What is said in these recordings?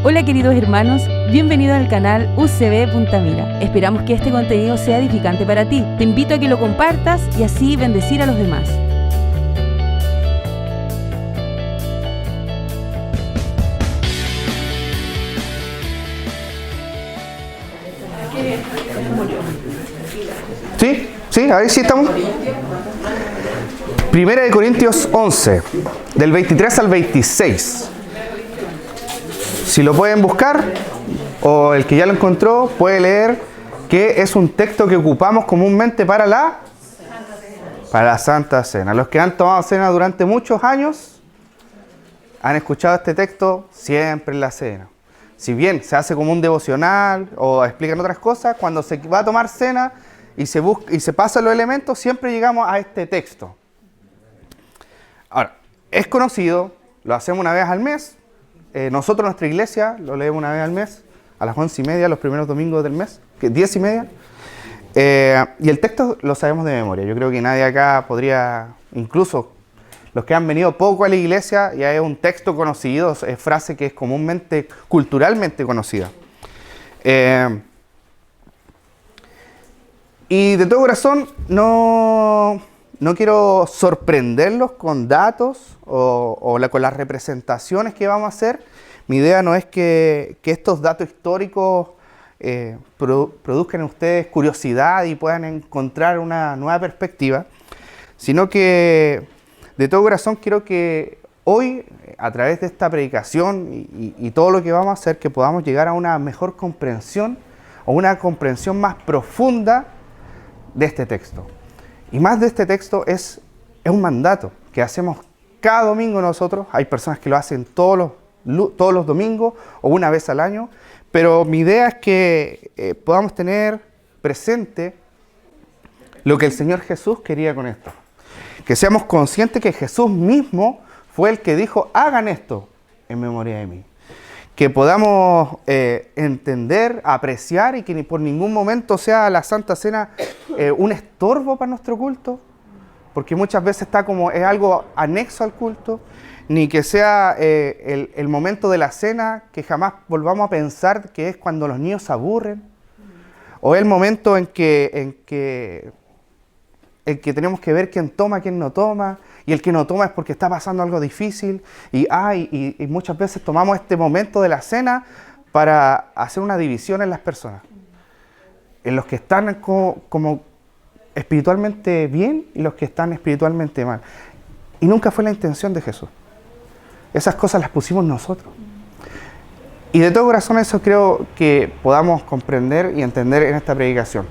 Hola queridos hermanos, bienvenidos al canal UCB Punta Mira. Esperamos que este contenido sea edificante para ti. Te invito a que lo compartas y así bendecir a los demás. Sí, a ver si estamos. Primera de Corintios 11, del 23 al 26. Si lo pueden buscar, o el que ya lo encontró, puede leer, que es un texto que ocupamos comúnmente para la Santa Cena. Los que han tomado cena durante muchos años, han escuchado este texto siempre en la cena. Si bien se hace como un devocional, o explican otras cosas, cuando se va a tomar cena y se pasan los elementos, siempre llegamos a este texto. Ahora, es conocido, lo hacemos una vez al mes. Nosotros, nuestra iglesia, lo leemos una vez al mes, a las 11:30, los primeros domingos del mes, 10:30. Y el texto lo sabemos de memoria. Yo creo que nadie acá podría, incluso los que han venido poco a la iglesia, ya es un texto conocido, es frase que es comúnmente, culturalmente conocida. Y de todo corazón, no quiero sorprenderlos con datos o con las representaciones que vamos a hacer. Mi idea no es que estos datos históricos produzcan en ustedes curiosidad y puedan encontrar una nueva perspectiva, sino que de todo corazón quiero que hoy, a través de esta predicación y todo lo que vamos a hacer, que podamos llegar a una mejor comprensión o una comprensión más profunda de este texto. Y más de este texto es un mandato que hacemos cada domingo nosotros. Hay personas que lo hacen todos los domingos o una vez al año, pero mi idea es que podamos tener presente lo que el Señor Jesús quería con esto. Que seamos conscientes que Jesús mismo fue el que dijo, hagan esto en memoria de mí. Que podamos entender, apreciar y que por ningún momento sea la Santa Cena un estorbo para nuestro culto, porque muchas veces es algo anexo al culto, ni que sea el momento de la cena que jamás volvamos a pensar que es cuando los niños se aburren, o el momento en que tenemos que ver quién toma, quién no toma, y el que no toma es porque está pasando algo difícil, y muchas veces tomamos este momento de la cena para hacer una división en las personas, en los que están como espiritualmente bien y los que están espiritualmente mal. Y nunca fue la intención de Jesús. Esas cosas las pusimos nosotros. Y de todo corazón eso creo que podamos comprender y entender en esta predicación.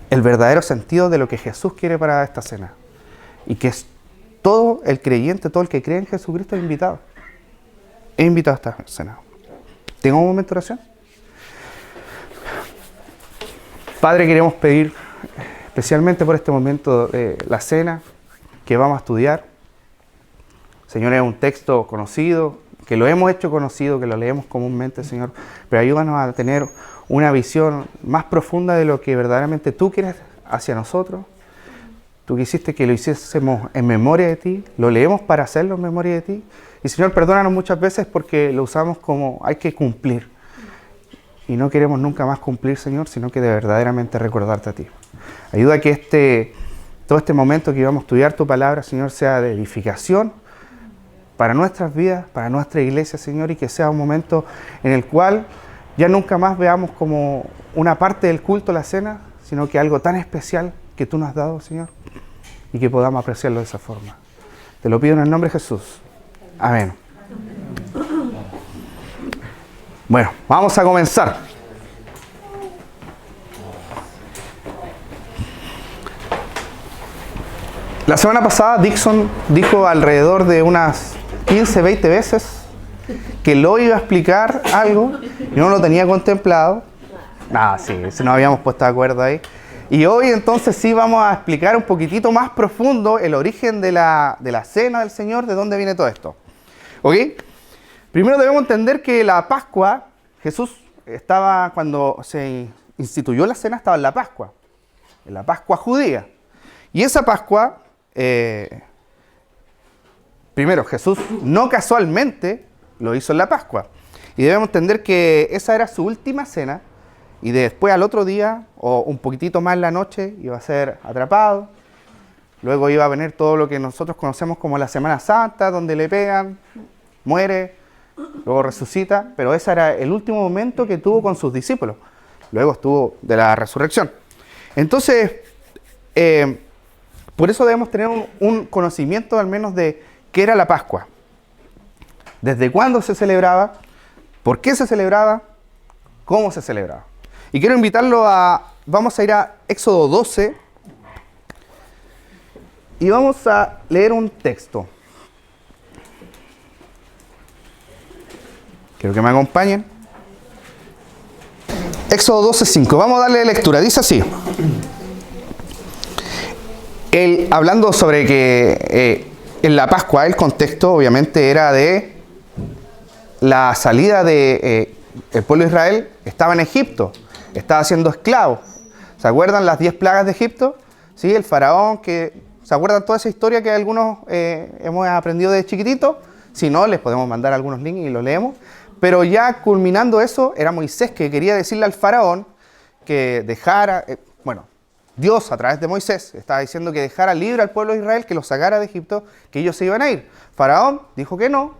El verdadero sentido de lo que Jesús quiere para esta cena. Y que es todo el creyente, todo el que cree en Jesucristo es invitado. Es invitado a esta cena. ¿Tengo un momento de oración? Padre, queremos pedir especialmente por este momento de la cena que vamos a estudiar. Señor, es un texto conocido, que lo hemos hecho conocido, que lo leemos comúnmente, Señor, pero ayúdanos a tener una visión más profunda de lo que verdaderamente tú quieres hacia nosotros. Tú quisiste que lo hiciésemos en memoria de ti, lo leemos para hacerlo en memoria de ti. Y Señor, perdónanos muchas veces porque lo usamos como hay que cumplir. Y no queremos nunca más cumplir, Señor, sino que de verdaderamente recordarte a ti. Ayuda a que todo este momento que vamos a estudiar tu palabra, Señor, sea de edificación para nuestras vidas, para nuestra iglesia, Señor, y que sea un momento en el cual ya nunca más veamos como una parte del culto la cena, sino que algo tan especial que tú nos has dado, Señor, y que podamos apreciarlo de esa forma. Te lo pido en el nombre de Jesús. Amén. Bueno, vamos a comenzar. La semana pasada Dixon dijo alrededor de unas 15, 20 veces que lo iba a explicar algo y no lo tenía contemplado. Sí, si nos habíamos puesto de acuerdo ahí. Y hoy entonces sí vamos a explicar un poquitito más profundo el origen de la cena del Señor, de dónde viene todo esto. ¿Ok? Primero debemos entender que la Pascua, Jesús cuando se instituyó la cena, estaba en la Pascua judía. Y esa Pascua, primero, Jesús no casualmente lo hizo en la Pascua. Y debemos entender que esa era su última cena, y después al otro día, o un poquitito más en la noche, iba a ser atrapado. Luego iba a venir todo lo que nosotros conocemos como la Semana Santa, donde le pegan, muere, luego resucita, pero ese era el último momento que tuvo con sus discípulos. Luego estuvo de la resurrección. Entonces, por eso debemos tener un conocimiento al menos de qué era la Pascua. Desde cuándo se celebraba, por qué se celebraba, cómo se celebraba. Y quiero invitarlo vamos a ir a Éxodo 12 y vamos a leer un texto. Quiero que me acompañen. Éxodo 12:5. Vamos a darle lectura. Dice así. Hablando sobre que en la Pascua el contexto obviamente era de la salida de el pueblo de Israel. Estaba en Egipto, estaba siendo esclavo. ¿Se acuerdan las 10 plagas de Egipto? ¿Sí? El faraón, ¿se acuerdan toda esa historia que algunos hemos aprendido de chiquitito? Si no, les podemos mandar algunos links y lo leemos. Pero ya culminando eso, era Moisés que quería decirle al faraón que dejara, Dios a través de Moisés estaba diciendo que dejara libre al pueblo de Israel, que lo sacara de Egipto, que ellos se iban a ir. Faraón dijo que no.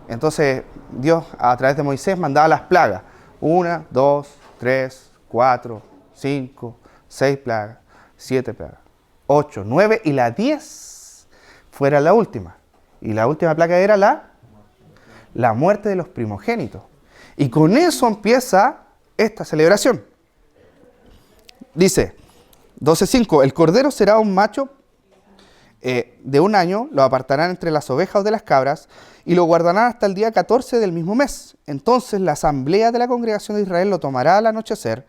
Entonces Dios a través de Moisés mandaba las plagas. 1, 2, 3, 4, 5, 6 plagas, 7 plagas, 8, 9 y la 10 fuera la última. Y la última plaga era la muerte de los primogénitos. Y con eso empieza esta celebración. Dice 12:5, el cordero será un macho de 1 año, lo apartarán entre las ovejas o de las cabras y lo guardarán hasta el día 14 del mismo mes. Entonces la asamblea de la congregación de Israel lo tomará al anochecer.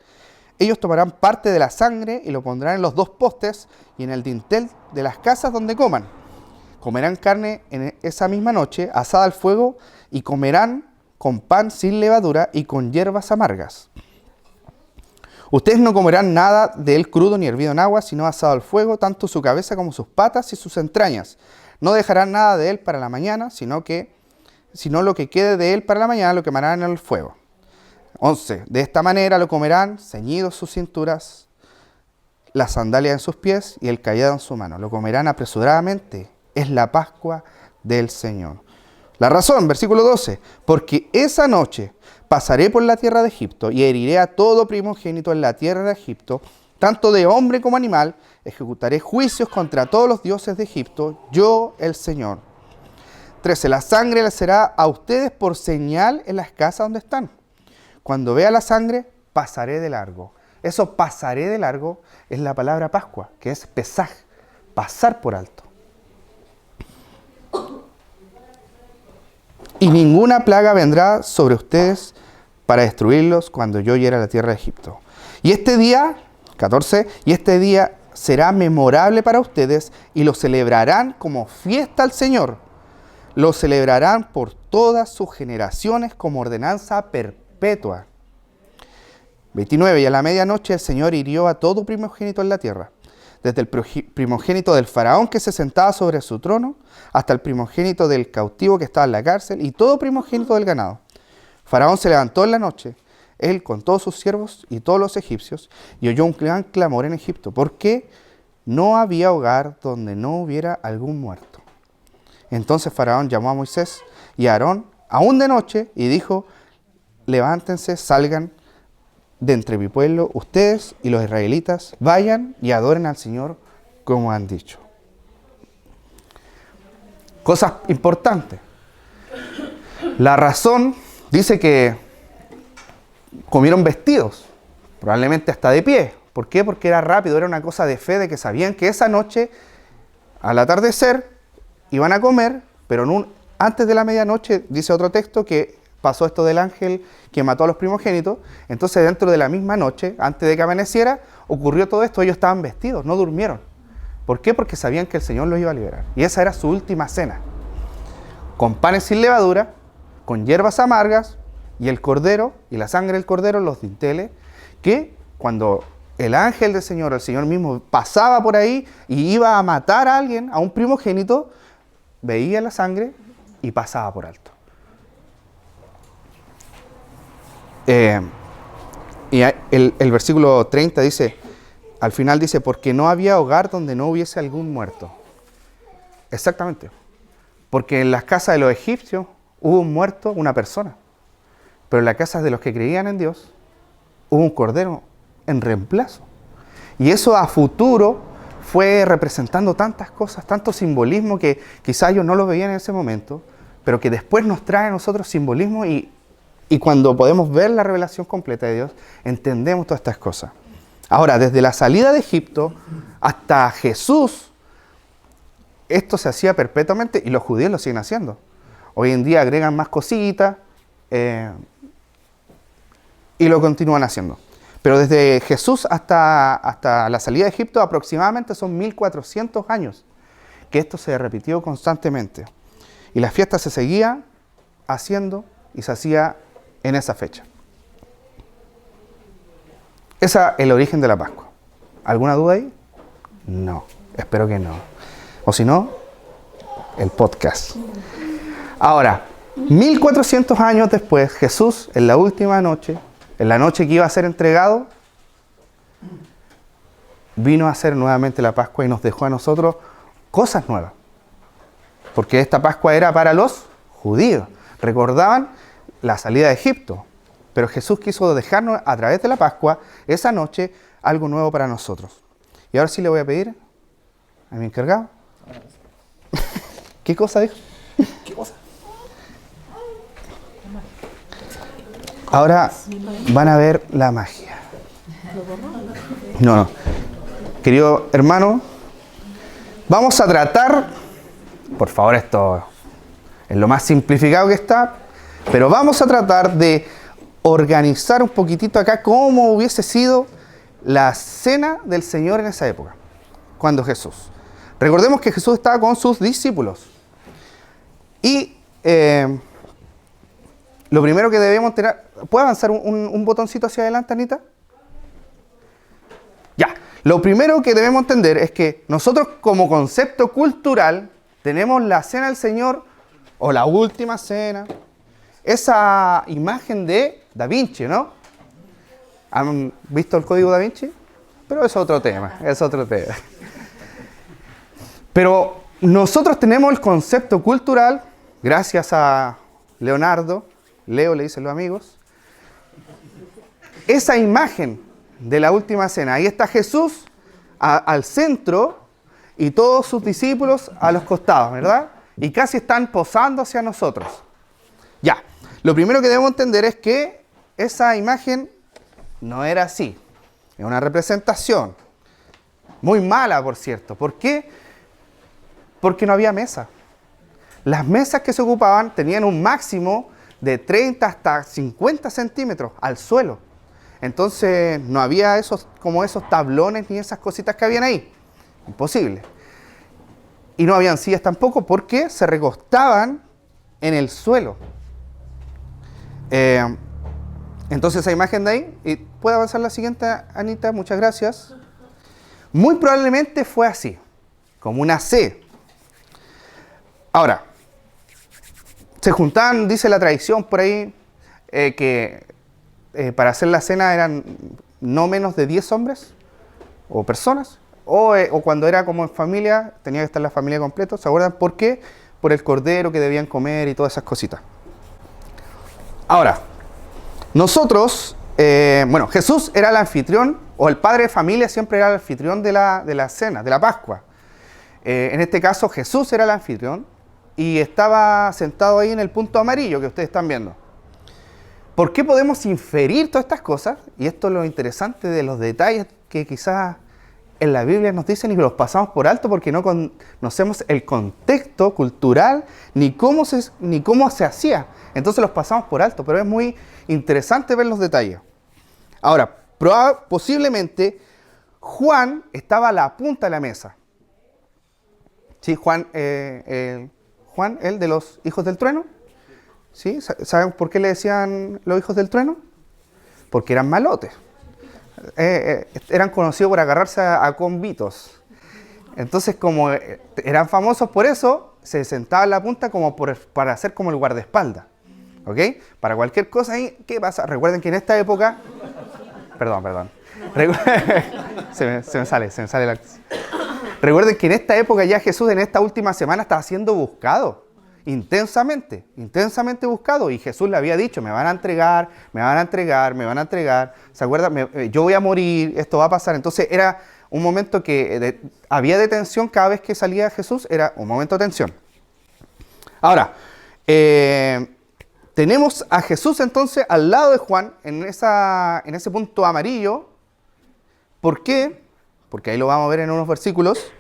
Ellos tomarán parte de la sangre y lo pondrán en los 2 postes y en el dintel de las casas donde coman. Comerán carne en esa misma noche, asada al fuego, y comerán con pan sin levadura y con hierbas amargas. Ustedes no comerán nada de él crudo ni hervido en agua, sino asado al fuego, tanto su cabeza como sus patas y sus entrañas. No dejarán nada de él para la mañana, sino lo que quede de él para la mañana lo quemarán en el fuego. 11. De esta manera lo comerán, ceñidos sus cinturas, las sandalias en sus pies y el cayado en su mano. Lo comerán apresuradamente. Es la Pascua del Señor. La razón, versículo 12. Porque esa noche pasaré por la tierra de Egipto y heriré a todo primogénito en la tierra de Egipto, tanto de hombre como animal. Ejecutaré juicios contra todos los dioses de Egipto, yo el Señor. 13. La sangre les será a ustedes por señal en las casas donde están. Cuando vea la sangre, pasaré de largo. Eso pasaré de largo es la palabra Pascua, que es pesaj, pasar por alto. Y ninguna plaga vendrá sobre ustedes para destruirlos cuando yo hiera la tierra de Egipto. Y este día, 14, y este día será memorable para ustedes y lo celebrarán como fiesta al Señor. Lo celebrarán por todas sus generaciones como ordenanza perpetua. 29. Y a la medianoche el Señor hirió a todo primogénito en la tierra, desde el primogénito del faraón que se sentaba sobre su trono, hasta el primogénito del cautivo que estaba en la cárcel, y todo primogénito del ganado. Faraón se levantó en la noche, él con todos sus siervos y todos los egipcios, y oyó un gran clamor en Egipto, porque no había hogar donde no hubiera algún muerto. Entonces Faraón llamó a Moisés y a Aarón, aún de noche, y dijo: levántense, salgan de entre mi pueblo, ustedes y los israelitas, vayan y adoren al Señor como han dicho. Cosas importantes. La razón dice que comieron vestidos, probablemente hasta de pie. ¿Por qué? Porque era rápido, era una cosa de fe, de que sabían que esa noche, al atardecer, iban a comer, pero antes de la medianoche, dice otro texto, que pasó esto del ángel que mató a los primogénitos. Entonces dentro de la misma noche, antes de que amaneciera, ocurrió todo esto. Ellos estaban vestidos, no durmieron. ¿Por qué? Porque sabían que el Señor los iba a liberar. Y esa era su última cena. Con panes sin levadura, con hierbas amargas, y el cordero, y la sangre del cordero, los dinteles, que cuando el ángel del Señor, el Señor mismo, pasaba por ahí y iba a matar a alguien, a un primogénito, veía la sangre y pasaba por alto. Eh, y el versículo 30 dice, al final dice, porque no había hogar donde no hubiese algún muerto. Exactamente. Porque en las casas de los egipcios hubo un muerto, una persona. Pero en las casas de los que creían en Dios hubo un cordero en reemplazo. Y eso a futuro fue representando tantas cosas, tanto simbolismo que quizás ellos no lo veían en ese momento, pero que después nos trae a nosotros simbolismo y cuando podemos ver la revelación completa de Dios, entendemos todas estas cosas. Ahora, desde la salida de Egipto hasta Jesús, esto se hacía perpetuamente y los judíos lo siguen haciendo. Hoy en día agregan más cositas y lo continúan haciendo. Pero desde Jesús hasta la salida de Egipto aproximadamente son 1400 años que esto se repitió constantemente. Y la fiesta se seguía haciendo y se hacía en esa fecha. Ese es el origen de la Pascua. ¿Alguna duda ahí? No, espero que no. O si no, el podcast. Ahora, 1400 años después, Jesús en la última noche, en la noche que iba a ser entregado, vino a hacer nuevamente la Pascua y nos dejó a nosotros cosas nuevas. Porque esta Pascua era para los judíos. Recordaban la salida de Egipto. Pero Jesús quiso dejarnos a través de la Pascua, esa noche, algo nuevo para nosotros. Y ahora sí le voy a pedir a mi encargado. ¿Qué cosa dijo? ¿Qué cosa? Ahora van a ver la magia. No. Querido hermano, vamos a tratar, por favor, esto es lo más simplificado que está, pero vamos a tratar de organizar un poquitito acá cómo hubiese sido la cena del Señor en esa época, cuando Jesús. Recordemos que Jesús estaba con sus discípulos. Y lo primero que debemos tener... ¿Puede avanzar un botoncito hacia adelante, Anita? Ya. Lo primero que debemos entender es que nosotros como concepto cultural tenemos la cena del Señor o la última cena, esa imagen de Da Vinci, ¿no? ¿Han visto el código Da Vinci? Pero es otro tema, Pero nosotros tenemos el concepto cultural, gracias a Leonardo, Leo le dicen los amigos, esa imagen de la última cena. Ahí está Jesús al centro y todos sus discípulos a los costados, ¿verdad? Y casi están posando hacia nosotros. Ya, lo primero que debemos entender es que esa imagen no era así. Es una representación. Muy mala, por cierto. ¿Por qué? Porque no había mesa. Las mesas que se ocupaban tenían un máximo de 30 hasta 50 centímetros al suelo. Entonces no había esos tablones ni esas cositas que habían ahí. Imposible. Y no habían sillas tampoco porque se recostaban en el suelo. Entonces esa imagen de ahí, y puede avanzar la siguiente, Anita, muchas gracias. Muy probablemente fue así, como una C. Ahora, se juntaban, dice la tradición por ahí, que para hacer la cena eran no menos de 10 hombres o personas, o cuando era como en familia, tenía que estar la familia completa. ¿Se acuerdan por qué? Por el cordero que debían comer y todas esas cositas. Ahora, nosotros, Jesús era el anfitrión, o el padre de familia siempre era el anfitrión de la cena, de la Pascua. En este caso, Jesús era el anfitrión y estaba sentado ahí en el punto amarillo que ustedes están viendo. ¿Por qué podemos inferir todas estas cosas? Y esto es lo interesante de los detalles que quizás en la Biblia nos dicen y los pasamos por alto porque no conocemos el contexto cultural ni cómo se hacía. Entonces los pasamos por alto, pero es muy interesante ver los detalles. Ahora, posiblemente Juan estaba a la punta de la mesa. ¿Sí? Juan, el de los hijos del trueno. ¿Sí? ¿Saben por qué le decían los hijos del trueno? Porque eran malotes. Eran conocidos por agarrarse a convitos. Entonces, como eran famosos por eso, se sentaban en la punta como para hacer como el guardaespaldas. ¿Ok? Para cualquier cosa ahí, ¿qué pasa? Recuerden que en esta época... Perdón. Se me sale la... Recuerden que en esta época ya Jesús en esta última semana estaba siendo buscado. Intensamente buscado. Y Jesús le había dicho, me van a entregar. ¿Se acuerdan? Yo voy a morir, esto va a pasar. Entonces era un momento que había de tensión cada vez que salía Jesús, era un momento de tensión. Ahora, tenemos a Jesús entonces al lado de Juan, en ese punto amarillo. ¿Por qué? Porque ahí lo vamos a ver en unos versículos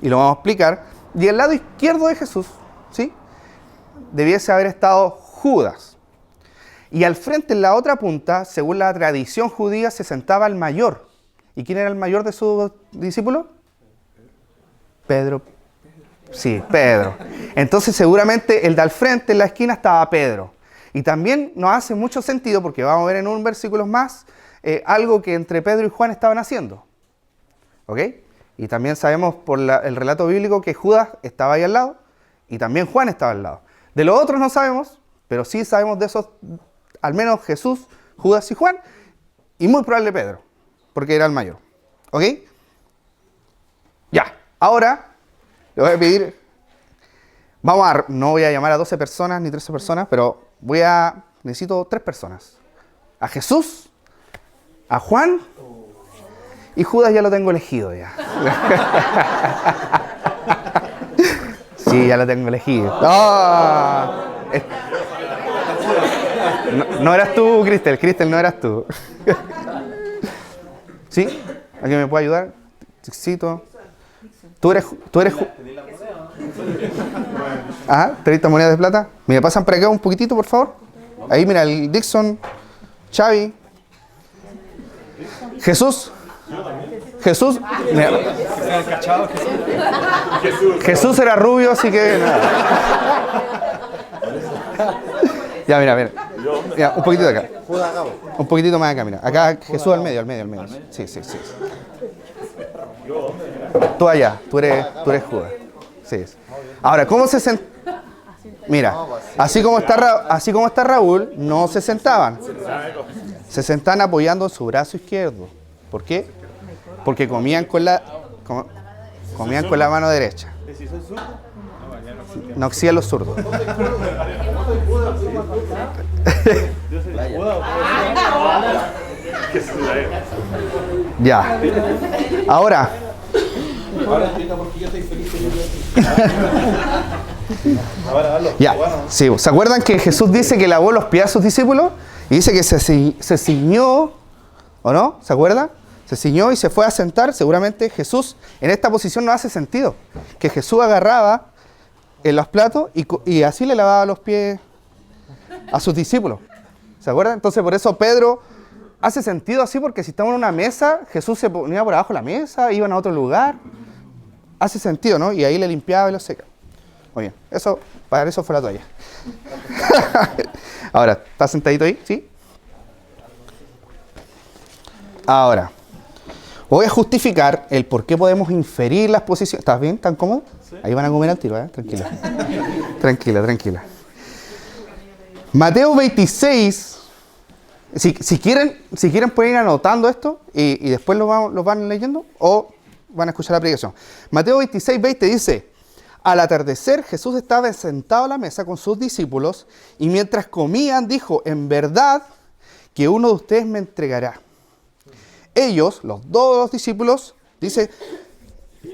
y lo vamos a explicar. Y al lado izquierdo de Jesús, ¿sí?, debiese haber estado Judas. Y al frente, en la otra punta, según la tradición judía, se sentaba el mayor. ¿Y quién era el mayor de sus discípulos? Pedro. Sí, Pedro. Entonces seguramente el de al frente, en la esquina, estaba Pedro. Y también nos hace mucho sentido, porque vamos a ver en un versículo más, algo que entre Pedro y Juan estaban haciendo. ¿Ok? Y también sabemos por el relato bíblico que Judas estaba ahí al lado y también Juan estaba al lado. De los otros no sabemos, pero sí sabemos de esos, al menos Jesús, Judas y Juan, y muy probable Pedro, porque era el mayor. ¿Ok? Ya, ahora le voy a pedir, no voy a llamar a 12 personas ni 13 personas, pero necesito 3 personas. A Jesús, a Juan y Judas ya lo tengo elegido ya. Sí, ya lo tengo elegido. No eras tú, Cristel, no eras tú. ¿Sí? ¿Alguien me puede ayudar? Tixito. ¿Tú eres Ajá, ¿30 monedas de plata? ¿Me pasan para acá un poquitito, por favor? Ahí, mira, el Dixon, Xavi, Jesús, mira. Jesús era rubio, así que nada. Ya, mira. Ya, un poquitito de acá. Un poquitito más acá, mira. Acá Jesús al medio. Sí. Tú allá, tú eres Judas. Sí. Ahora, ¿cómo se sentaban? Mira, así como está Raúl, no se sentaban. Se sentaban apoyando su brazo izquierdo. ¿Por qué? Porque comían con la mano derecha. No existen los zurdos. Ya. Ahora explica por qué yo estoy feliz. Ya. Sí, ¿se acuerdan que Jesús dice que lavó los pies a sus discípulos? Y dice que se ciñó, ¿o no? ¿Se acuerdan? Se ciñó y se fue a sentar. Seguramente Jesús en esta posición no hace sentido. Que Jesús agarraba en los platos y así le lavaba los pies a sus discípulos. ¿Se acuerdan? Entonces por eso Pedro hace sentido así, porque si estamos en una mesa, Jesús se ponía por abajo de la mesa, iban a otro lugar. Hace sentido, ¿no? Y ahí le limpiaba y lo seca. Muy bien. Para eso fue la toalla. Ahora, ¿estás sentadito ahí? ¿Sí? Ahora, voy a justificar el por qué podemos inferir las posiciones. ¿Estás bien? ¿Tan cómodo? Sí. Ahí van a comer al tiro, ¿eh? Tranquila. Mateo 26. Si quieren pueden ir anotando esto y después lo van leyendo o van a escuchar la predicación. Mateo 26:20 dice: al atardecer Jesús estaba sentado a la mesa con sus discípulos y mientras comían dijo: en verdad que uno de ustedes me entregará. Ellos, los dos discípulos, dice,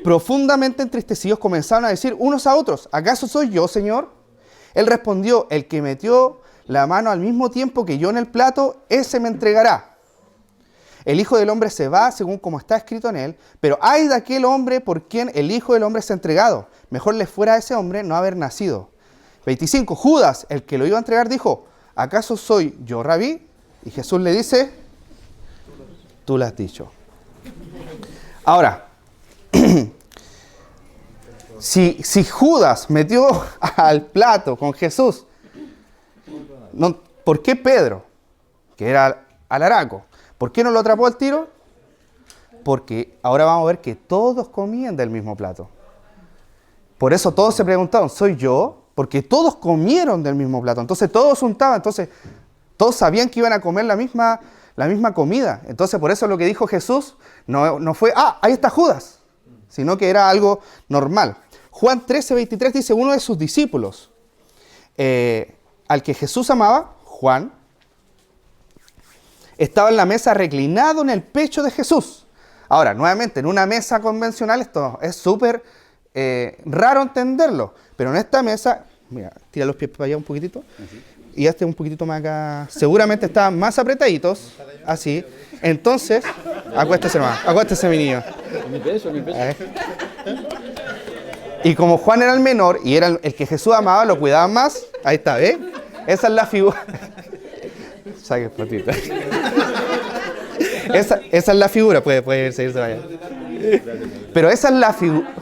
profundamente entristecidos comenzaron a decir unos a otros: ¿acaso soy yo, Señor? Él respondió: el que metió la mano al mismo tiempo que yo en el plato, ese me entregará. El Hijo del Hombre se va según como está escrito en él, pero ay de aquel hombre por quien el Hijo del Hombre se ha entregado. Mejor le fuera a ese hombre no haber nacido. 25. Judas, el que lo iba a entregar, dijo: ¿acaso soy yo, Rabí? Y Jesús le dice: tú lo has dicho. Ahora, si Judas metió al plato con Jesús, ¿por qué Pedro, que era alaraco, por qué no lo atrapó al tiro? Porque ahora vamos a ver que todos comían del mismo plato. Por eso todos se preguntaron: ¿soy yo? porque todos comieron del mismo plato. Entonces todos untaban, entonces todos sabían que iban a comer la misma comida. Entonces por eso lo que dijo Jesús no fue, ahí está Judas, sino que era algo normal. Juan 13:23 dice, uno de sus discípulos, al que Jesús amaba, Juan, estaba en la mesa reclinado en el pecho de Jesús. Ahora, nuevamente, en una mesa convencional esto es súper raro entenderlo, pero en esta mesa, mira, tira los pies para allá un poquitito, y este un poquitito más acá, seguramente estaban más apretaditos, así. Entonces, acuéstese hermano, acuéstese mi niño. Y como Juan era el menor y era el que Jesús amaba, lo cuidaban más, ahí está, ¿ves? Esa es la figura. Saque patita. Esa es la figura, puede seguirse vaya. Pero esa es la figura.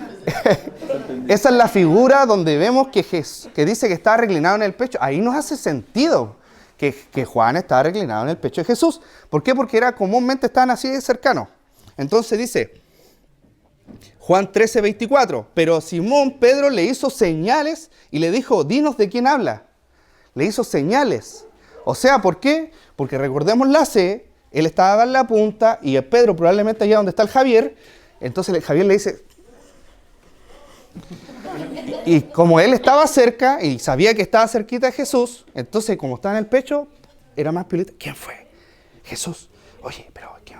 Esa es la figura donde vemos que dice que está reclinado en el pecho. Ahí nos hace sentido que Juan estaba reclinado en el pecho de Jesús. ¿Por qué? Porque comúnmente estaban así de cercanos. Entonces dice, Juan 13:24, pero Simón Pedro le hizo señales y le dijo, dinos de quién habla. Le hizo señales. O sea, ¿por qué? Porque recordemos la C, él estaba en la punta y Pedro probablemente allá donde está el Javier, entonces el Javier le dice, y como él estaba cerca y sabía que estaba cerquita de Jesús, entonces como estaba en el pecho, era más piolita. ¿Quién fue? Jesús. Oye, pero ¿quién?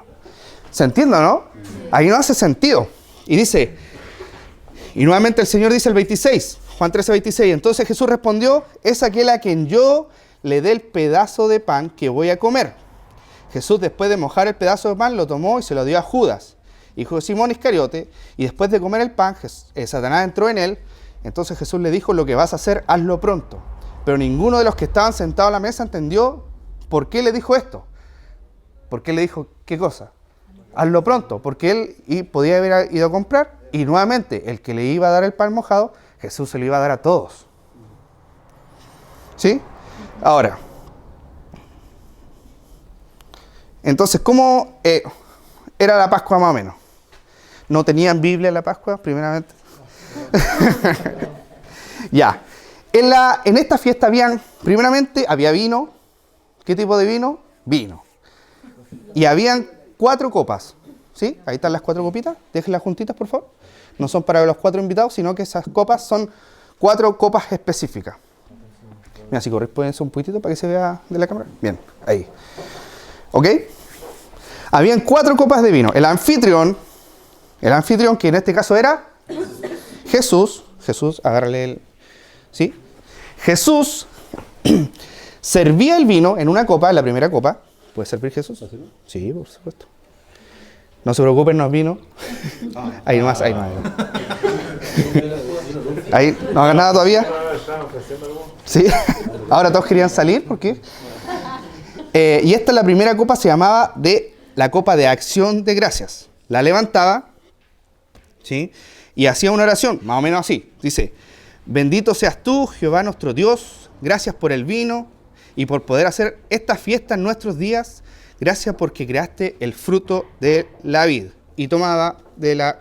¿Se entiende, no? Ahí no hace sentido. Y dice, y nuevamente el Señor dice el 26, Juan 13:26, entonces Jesús respondió, es aquel a quien yo le dé el pedazo de pan que voy a comer. Jesús, después de mojar el pedazo de pan, lo tomó y se lo dio a Judas, hijo de Simón Iscariote, y después de comer el pan, Satanás entró en él. Entonces Jesús le dijo, lo que vas a hacer, hazlo pronto. Pero ninguno de los que estaban sentados a la mesa entendió por qué le dijo esto. ¿Por qué le dijo qué cosa? Hazlo pronto, porque él podía haber ido a comprar, y nuevamente, el que le iba a dar el pan mojado, Jesús se lo iba a dar a todos. ¿Sí? Ahora, entonces, ¿cómo era la Pascua más o menos? ¿No tenían Biblia en la Pascua, primeramente? Ya. En esta fiesta primeramente había vino. ¿Qué tipo de vino? Vino. Y habían 4 copas. ¿Sí? Ahí están las 4 copitas. Déjenlas juntitas, por favor. No son para los 4 invitados, sino que esas copas son 4 copas específicas. Mira, si corresponde un poquitito para que se vea de la cámara. Bien, ahí. ¿Ok? Habían 4 copas de vino. El anfitrión, que en este caso era Jesús, agárrale el... ¿Sí? Jesús servía el vino en una copa, en la primera copa. ¿Puede servir Jesús? Sí, por supuesto. No se preocupen, no es vino. Ahí nomás, ahí nomás. Ahí, no hagan nada todavía. Sí, ahora todos querían salir, ¿por qué? Y esta es la primera copa, se llamaba la copa de acción de gracias. La levantaba, ¿sí? Y hacía una oración, más o menos así. Dice, bendito seas tú, Jehová nuestro Dios, gracias por el vino y por poder hacer esta fiesta en nuestros días. Gracias porque creaste el fruto de la vid. Y tomaba de la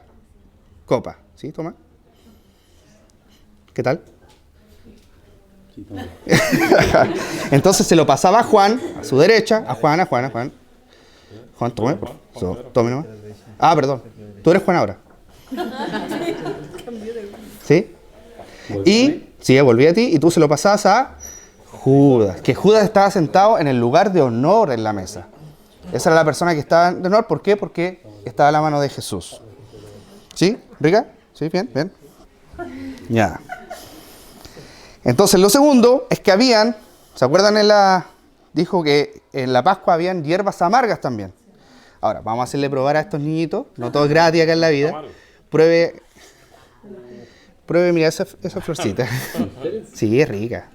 copa. ¿Sí? Toma. ¿Qué tal? Sí, toma. Entonces se lo pasaba a Juan, a su derecha, a Juan. Juan, tome. Tome nomás. Ah, perdón. Tú eres Juan ahora. ¿Sí? Y, sí, volví a ti y tú se lo pasabas a Judas. Que Judas estaba sentado en el lugar de honor en la mesa. Esa era la persona que estaba de honor. ¿Por qué? Porque estaba a la mano de Jesús. ¿Sí? ¿Rica? ¿Sí? Bien, bien. Ya. Entonces, lo segundo es que ¿se acuerdan dijo que en la Pascua habían hierbas amargas también? Ahora, vamos a hacerle probar a estos niñitos. No todo es gratis acá en la vida. Pruebe, mira, esa florcita. Sí, es rica.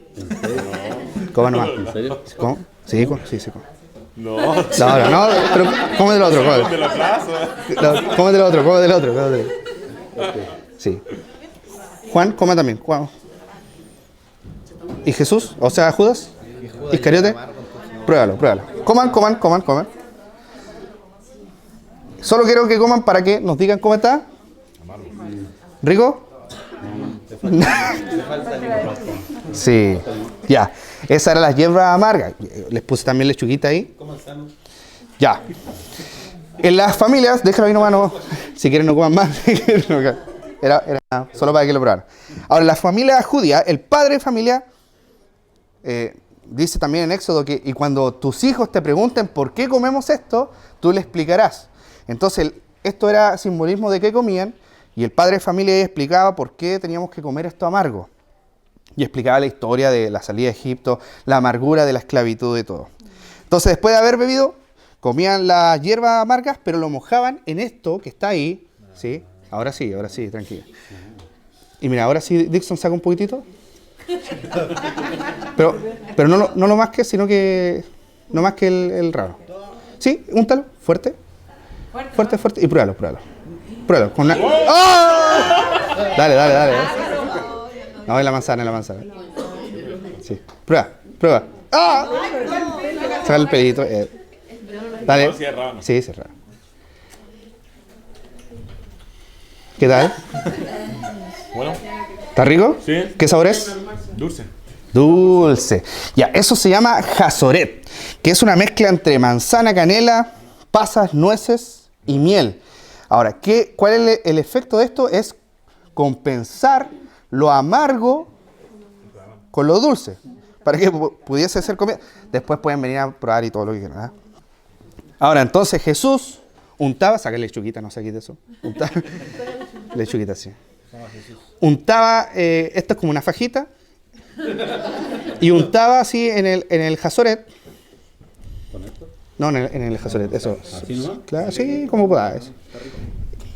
Coma nomás. ¿En serio? ¿Cómo? Sí, sí. No, pero come del otro. Come del otro. Sí. Juan, coma también. Juan. ¿Y Jesús? O sea, Judas. ¿Iscariote? Pruébalo. Coman. Solo quiero que coman para que nos digan cómo está. ¿Rico? Sí, ya. Esa era la hierba amarga. Les puse también lechuguita ahí. Ya. En las familias, déjalo ahí nomás, no, si quieren no coman más. Era solo para que lo probaran. Ahora, en la familia judía, el padre de familia dice también en Éxodo que y cuando tus hijos te pregunten por qué comemos esto, tú le explicarás. Entonces, esto era simbolismo de qué comían y el padre de familia ahí explicaba por qué teníamos que comer esto amargo. Y explicaba la historia de la salida de Egipto, la amargura de la esclavitud y todo. Entonces, después de haber bebido, comían las hierbas amargas, pero lo mojaban en esto que está ahí. ¿Sí? Ahora sí, tranquila. Y mira, ahora sí, Dixon saca un poquitito. Pero no lo más que, sino que... No más que el raro. Sí, úntalo, fuerte. Fuerte. Y pruébalo. Pruébalo. Con una... ¡Oh! Dale. No, en la manzana. Sí. Prueba. ¡Ah! Saca el pedito. Dale. Sí, cerrado. ¿Qué tal? Bueno. ¿Está rico? Sí. ¿Qué sabor es? Dulce. Ya, eso se llama jazoret, que es una mezcla entre manzana, canela, pasas, nueces y miel. Ahora, ¿cuál es el efecto de esto? Es compensar lo amargo con lo dulce, para que pudiese ser comida. Después pueden venir a probar y todo lo que quieran. Ahora, entonces Jesús untaba, saca lechuguita, no saqué de eso. Untaba, lechuguita, sí. Untaba, esto es como una fajita, y untaba así en el jazoret. ¿Con esto? No, en el jazoret, eso. ¿Así nomás? Claro, sí, como podáis.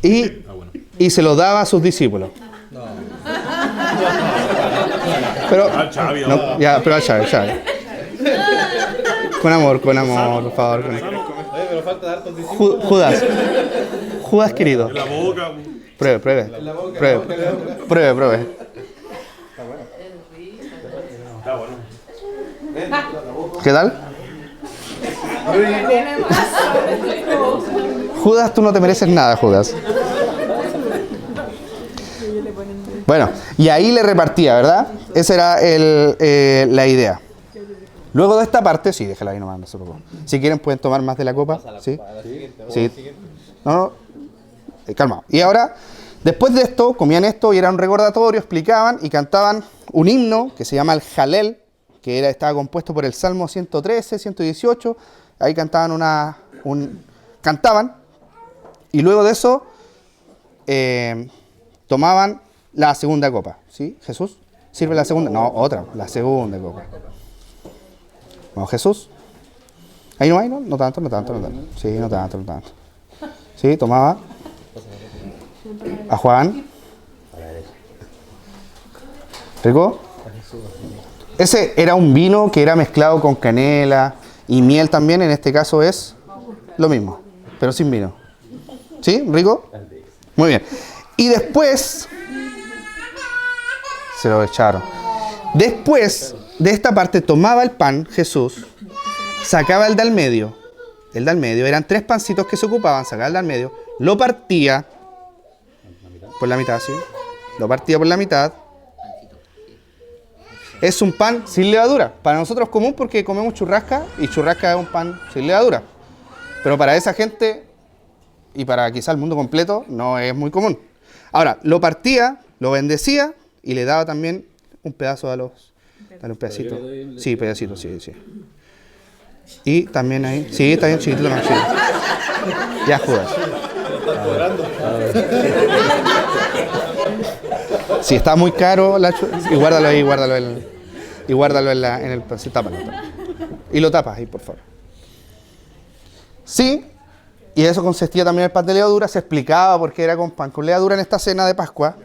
Y se lo daba a sus discípulos. No. Pero, Al Chavi, no, ya, pero al Chavi. Con amor, por favor. Oye, pero falta dar tus discípulos. Judas querido. En la boca. Pruebe. Está bueno. ¿Qué tal? Judas, tú no te mereces nada, Judas. Bueno, y ahí le repartía, ¿verdad? Esa era la idea. Luego de esta parte, sí, déjala ahí nomás, no se preocupen. Si quieren pueden tomar más de la copa. ¿Sí? Sí. No. Calma. Y ahora, después de esto, comían esto y era un recordatorio, explicaban y cantaban un himno que se llama el Jalel, que estaba compuesto por el Salmo 113, 118. Ahí cantaban cantaban y luego de eso tomaban la segunda copa. ¿Sí? Jesús, ¿sirve la segunda? No, otra, la segunda copa. Bueno, Jesús. Ahí no hay, ¿no? No tanto. Sí, no tanto. Sí, tomaba. A Juan. ¿Rico? Ese era un vino que era mezclado con canela y miel también. En este caso es lo mismo, pero sin vino. ¿Sí? ¿Rico? Muy bien. Y después se lo echaron. Después de esta parte tomaba el pan, Jesús, sacaba el de al medio. El de al medio, eran 3 pancitos que se ocupaban, sacaba el de al medio, lo partía por la mitad, ¿sí? Lo partía por la mitad. Es un pan sin levadura. Para nosotros es común porque comemos churrasca y churrasca es un pan sin levadura. Pero para esa gente y para quizá el mundo completo no es muy común. Ahora, lo partía, lo bendecía y le daba también un pedazo a los... Dale un pedacito. Sí, pedacito, sí. Y también ahí... Sí, está bien chiquitito más chiquito. Ya, Judas. Si está muy caro, y guárdalo ahí, y guárdalo en el pancito, tápalo. Y lo tapas ahí, por favor. Sí, y eso consistía también en el pan de levadura, se explicaba por qué era con pan con levadura en esta cena de Pascua.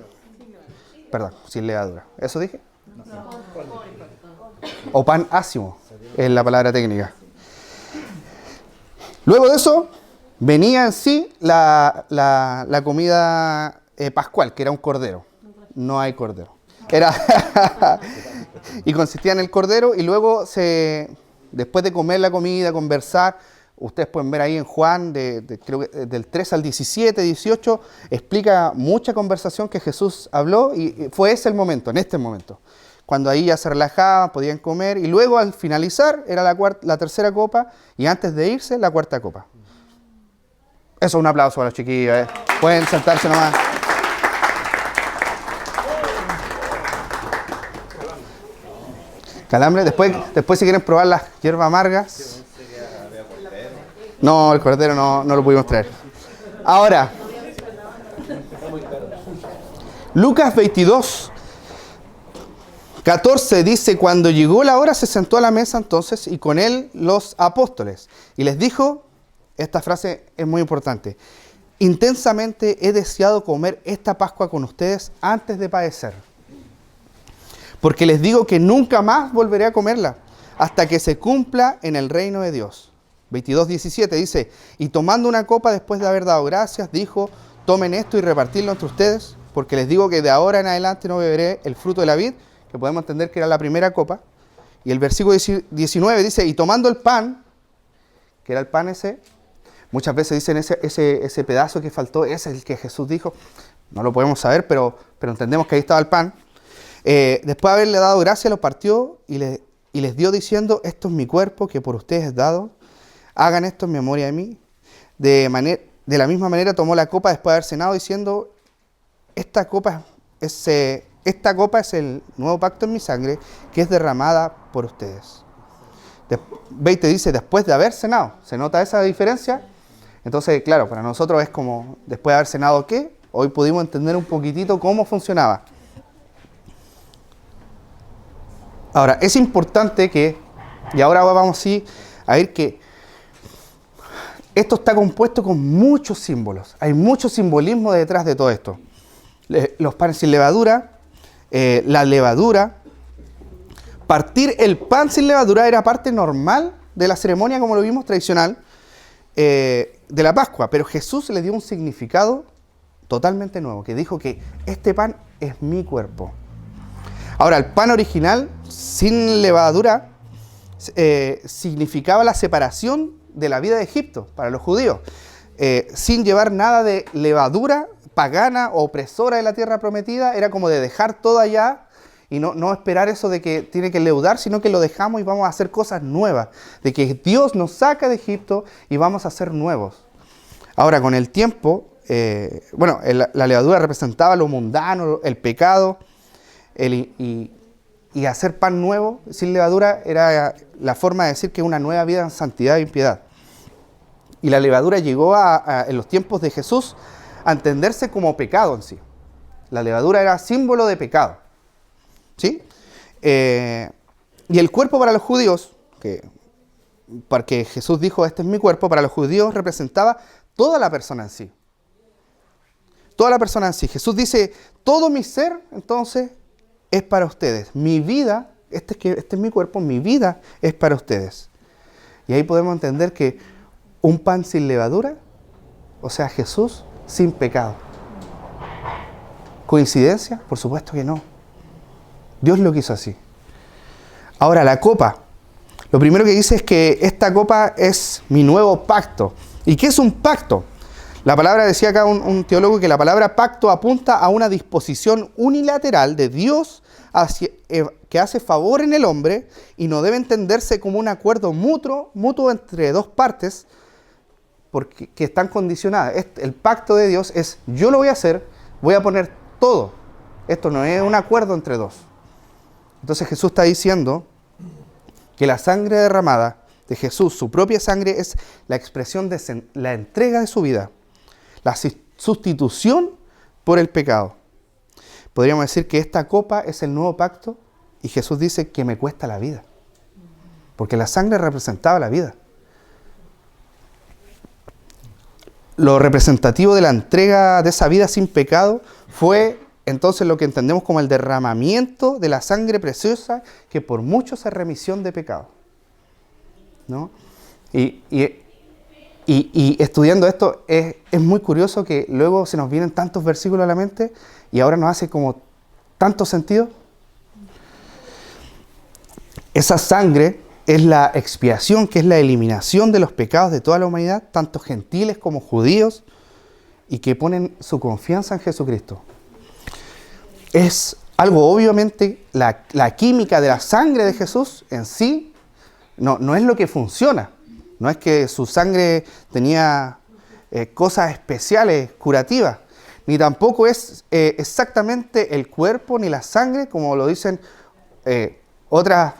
Perdón, sin levadura. ¿Eso dije? O pan ácimo, es la palabra técnica. Luego de eso, venía en sí la comida pascual, que era un cordero. No hay cordero. Y consistía en el cordero y luego después de comer la comida, conversar, ustedes pueden ver ahí en Juan, creo que del 3 al 17, 18, explica mucha conversación que Jesús habló y fue ese el momento, en este momento. Cuando ahí ya se relajaban, podían comer y luego al finalizar era la tercera copa y antes de irse la cuarta copa. Eso, un aplauso para los chiquillos. Pueden sentarse nomás. Calambre, después si quieren probar las hierbas amargas. No, el cordero no lo pudimos traer. Ahora, Lucas 22, 14 dice, cuando llegó la hora se sentó a la mesa entonces y con él los apóstoles. Y les dijo, esta frase es muy importante, intensamente he deseado comer esta Pascua con ustedes antes de padecer. Porque les digo que nunca más volveré a comerla hasta que se cumpla en el reino de Dios. 22:17 dice, y tomando una copa después de haber dado gracias, dijo, tomen esto y repartirlo entre ustedes, porque les digo que de ahora en adelante no beberé el fruto de la vid, que podemos entender que era la primera copa. Y el versículo 19 dice, y tomando el pan, que era el pan ese, muchas veces dicen ese pedazo que faltó, ese es el que Jesús dijo, no lo podemos saber, pero entendemos que ahí estaba el pan. Después de haberle dado gracias, lo partió y les dio diciendo, esto es mi cuerpo que por ustedes es dado, hagan esto en memoria de mí. De la misma manera tomó la copa después de haber cenado diciendo, esta copa es el nuevo pacto en mi sangre que es derramada por ustedes. 20 dice, después de haber cenado. ¿Se nota esa diferencia? Entonces, claro, para nosotros es como, después de haber cenado, ¿qué? Hoy pudimos entender un poquitito cómo funcionaba. Ahora, es importante que, y ahora vamos sí a ver que esto está compuesto con muchos símbolos. Hay mucho simbolismo detrás de todo esto. Los panes sin levadura, la levadura. Partir el pan sin levadura era parte normal de la ceremonia, como lo vimos, tradicional, de la Pascua. Pero Jesús le dio un significado totalmente nuevo, que dijo que este pan es mi cuerpo. Ahora, el pan original, sin levadura, significaba la separación de la vida de Egipto para los judíos, sin llevar nada de levadura pagana o opresora de la tierra prometida, era como de dejar todo allá y no esperar eso de que tiene que leudar, sino que lo dejamos y vamos a hacer cosas nuevas, de que Dios nos saca de Egipto y vamos a ser nuevos. Ahora, con el tiempo, la levadura representaba lo mundano, el pecado, y hacer pan nuevo sin levadura era la forma de decir que una nueva vida en santidad y piedad. Y la levadura llegó en los tiempos de Jesús a entenderse como pecado en sí. La levadura era símbolo de pecado. ¿Sí? Y el cuerpo para los judíos, porque Jesús dijo, este es mi cuerpo, para los judíos representaba toda la persona en sí. Toda la persona en sí. Jesús dice, todo mi ser, entonces, es para ustedes. Mi vida, este es mi cuerpo, mi vida es para ustedes. Y ahí podemos entender que un pan sin levadura, o sea, Jesús sin pecado. ¿Coincidencia? Por supuesto que no. Dios lo quiso así. Ahora, la copa. Lo primero que dice es que esta copa es mi nuevo pacto. ¿Y qué es un pacto? La palabra, decía acá un teólogo, que la palabra pacto apunta a una disposición unilateral de Dios que hace favor en el hombre y no debe entenderse como un acuerdo mutuo entre dos partes que están condicionadas. El pacto de Dios es, yo lo voy a hacer, voy a poner todo. Esto no es un acuerdo entre dos. Entonces Jesús está diciendo que la sangre derramada de Jesús, su propia sangre, es la expresión de la entrega de su vida, la sustitución por el pecado. Podríamos decir que esta copa es el nuevo pacto y Jesús dice que me cuesta la vida, porque la sangre representaba la vida. Lo representativo de la entrega de esa vida sin pecado fue entonces lo que entendemos como el derramamiento de la sangre preciosa que por muchos es remisión de pecado, ¿no? Y estudiando esto es muy curioso que luego se nos vienen tantos versículos a la mente y ahora nos hace como tanto sentido. Esa sangre es la expiación, que es la eliminación de los pecados de toda la humanidad, tanto gentiles como judíos, y que ponen su confianza en Jesucristo. Es algo, obviamente, la química de la sangre de Jesús en sí no es lo que funciona. No es que su sangre tenía cosas especiales, curativas, ni tampoco es exactamente el cuerpo ni la sangre, como lo dicen otras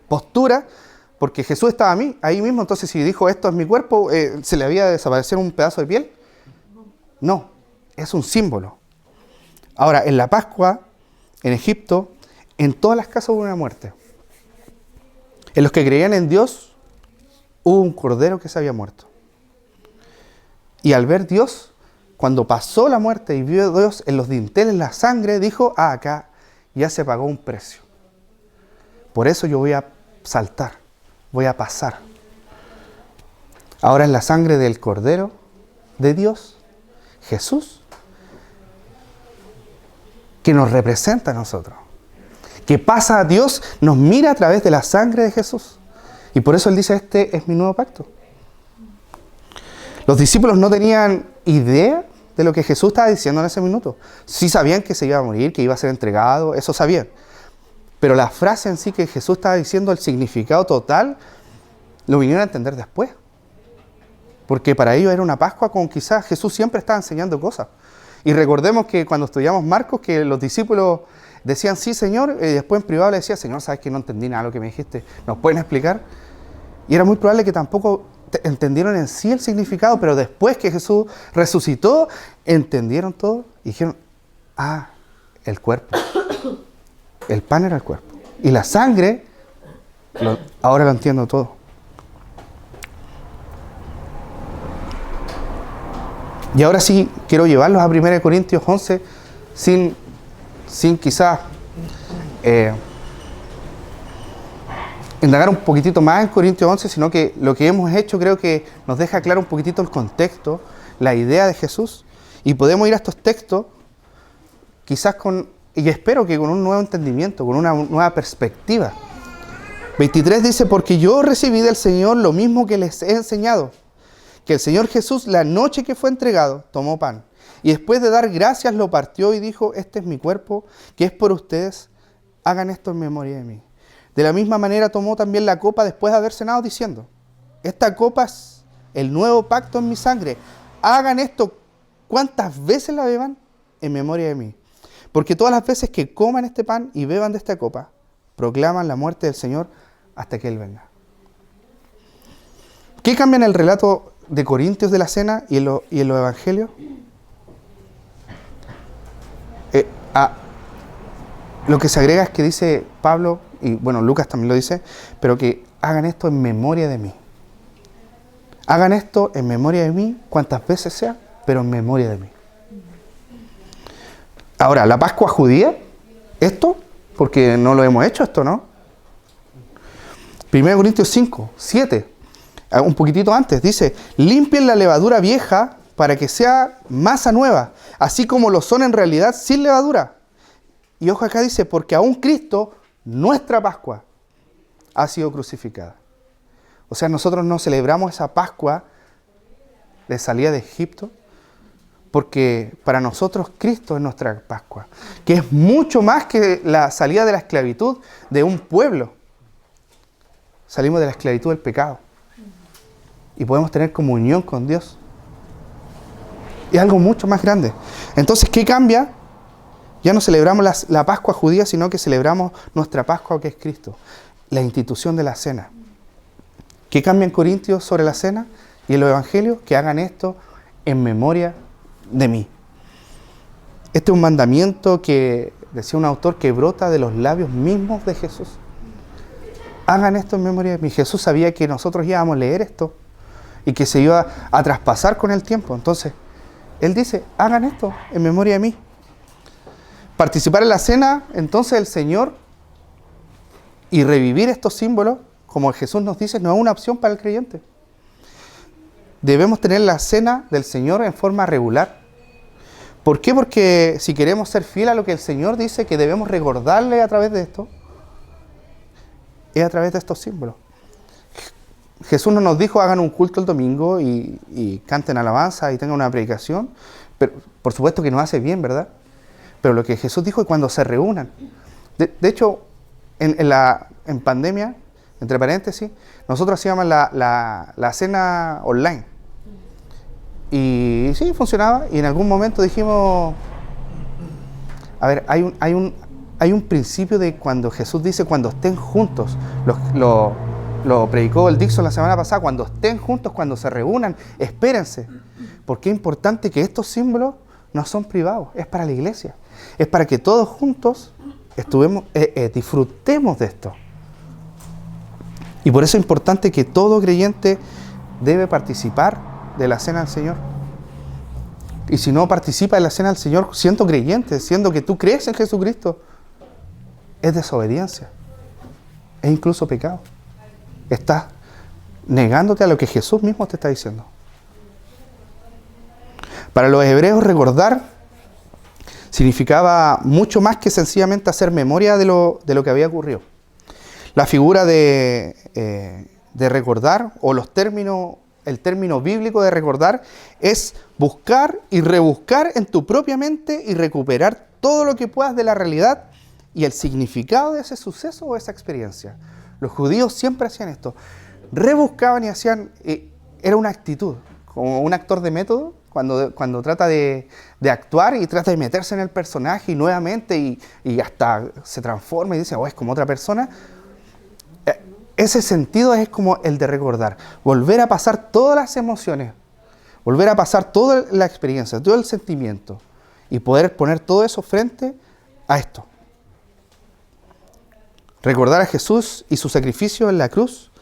posturas, porque Jesús estaba ahí mismo, entonces si dijo esto es mi cuerpo, ¿se le había de desaparecer un pedazo de piel? No, es un símbolo. Ahora, en la Pascua, en Egipto, en todas las casas hubo una muerte. En los que creían en Dios, hubo un cordero que se había muerto. Y al ver Dios, cuando pasó la muerte y vio a Dios en los dinteles la sangre, dijo, acá ya se pagó un precio. Por eso yo voy a saltar, voy a pasar. Ahora es la sangre del cordero de Dios, Jesús, que nos representa a nosotros, que pasa a Dios, nos mira a través de la sangre de Jesús. Y por eso Él dice, este es mi nuevo pacto. Los discípulos no tenían idea de lo que Jesús estaba diciendo en ese minuto. Sí sabían que se iba a morir, que iba a ser entregado, eso sabían. Pero la frase en sí que Jesús estaba diciendo, el significado total, lo vinieron a entender después. Porque para ellos era una Pascua con quizás Jesús siempre estaba enseñando cosas. Y recordemos que cuando estudiamos Marcos, que los discípulos decían, sí, Señor, y después en privado le decía, Señor, ¿sabes que no entendí nada de lo que me dijiste? ¿Nos pueden explicar? Y era muy probable que tampoco entendieron en sí el significado, pero después que Jesús resucitó, entendieron todo y dijeron, el cuerpo. El pan era el cuerpo. Y la sangre, ahora lo entiendo todo. Y ahora sí, quiero llevarlos a 1 Corintios 11, sin quizás indagar un poquitito más en Corintios 11, sino que lo que hemos hecho creo que nos deja claro un poquitito el contexto, la idea de Jesús, y podemos ir a estos textos quizás y espero que con un nuevo entendimiento, con una nueva perspectiva. 23 dice, porque yo recibí del Señor lo mismo que les he enseñado, que el Señor Jesús, la noche que fue entregado, tomó pan, y después de dar gracias lo partió y dijo, este es mi cuerpo, que es por ustedes, hagan esto en memoria de mí. De la misma manera tomó también la copa después de haber cenado, diciendo, esta copa es el nuevo pacto en mi sangre, hagan esto cuantas veces la beban en memoria de mí. Porque todas las veces que coman este pan y beban de esta copa, proclaman la muerte del Señor hasta que Él venga. ¿Qué cambia en el relato de Corintios de la cena y en los evangelios? Lo que se agrega es que dice Pablo, y bueno, Lucas también lo dice, pero que hagan esto en memoria de mí. Hagan esto en memoria de mí, cuantas veces sea, pero en memoria de mí. Ahora, la Pascua judía, esto, porque no lo hemos hecho esto, ¿no? 1 Corintios 5, 7, un poquitito antes, dice, limpien la levadura vieja para que sea masa nueva, así como lo son en realidad sin levadura. Y ojo acá dice, porque aún Cristo, nuestra Pascua, ha sido crucificada. O sea, nosotros no celebramos esa Pascua de salida de Egipto, porque para nosotros Cristo es nuestra Pascua, que es mucho más que la salida de la esclavitud de un pueblo. Salimos de la esclavitud del pecado y podemos tener comunión con Dios. Es algo mucho más grande. Entonces, ¿qué cambia? Ya no celebramos la Pascua judía, sino que celebramos nuestra Pascua, que es Cristo, la institución de la cena. ¿Qué cambia en Corintios sobre la cena y en los evangelios? Que hagan esto en memoria de mí. Este es un mandamiento que, decía un autor, que brota de los labios mismos de Jesús. Hagan esto en memoria de mí. Jesús sabía que nosotros íbamos a leer esto y que se iba a traspasar con el tiempo. Entonces, Él dice, hagan esto en memoria de mí. Participar en la cena, entonces, del Señor y revivir estos símbolos, como Jesús nos dice, no es una opción para el creyente. Debemos tener la cena del Señor en forma regular. ¿Por qué? Porque si queremos ser fieles a lo que el Señor dice que debemos recordarle a través de esto, es a través de estos símbolos. Jesús no nos dijo hagan un culto el domingo y canten alabanza y tengan una predicación. Pero, por supuesto que nos hace bien, ¿verdad? Pero lo que Jesús dijo es cuando se reúnan. De hecho, en pandemia, entre paréntesis, nosotros hacíamos la cena online. Y sí, funcionaba. Y en algún momento dijimos, a ver, hay un principio de cuando Jesús dice cuando estén juntos. Lo predicó el Dixon la semana pasada, cuando estén juntos, cuando se reúnan, espérense. Porque es importante que estos símbolos no son privados, es para la iglesia. Es para que todos juntos disfrutemos de esto. Y por eso es importante que todo creyente debe participar de la cena del Señor. Y si no participa de la cena del Señor siendo creyente, siendo que tú crees en Jesucristo, es desobediencia. Es incluso pecado. Estás negándote a lo que Jesús mismo te está diciendo. Para los hebreos, recordar significaba mucho más que sencillamente hacer memoria de lo que había ocurrido. La figura de recordar, o el término bíblico de recordar, es buscar y rebuscar en tu propia mente y recuperar todo lo que puedas de la realidad y el significado de ese suceso o esa experiencia. Los judíos siempre hacían esto. Rebuscaban y hacían, era una actitud, como un actor de método, cuando trata de actuar y trata de meterse en el personaje y nuevamente y hasta se transforma y dice, es como otra persona. Ese sentido es como el de recordar. Volver a pasar todas las emociones, volver a pasar toda la experiencia, todo el sentimiento y poder poner todo eso frente a esto. Recordar a Jesús y su sacrificio en la cruz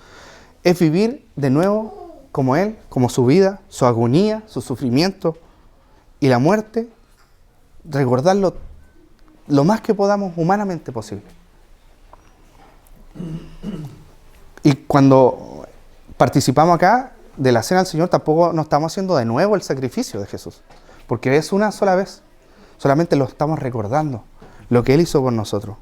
es vivir de nuevo como Él, como su vida, su agonía, su sufrimiento y la muerte, recordarlo lo más que podamos humanamente posible. Y cuando participamos acá de la cena del Señor, tampoco nos estamos haciendo de nuevo el sacrificio de Jesús, porque es una sola vez, solamente lo estamos recordando, lo que Él hizo por nosotros.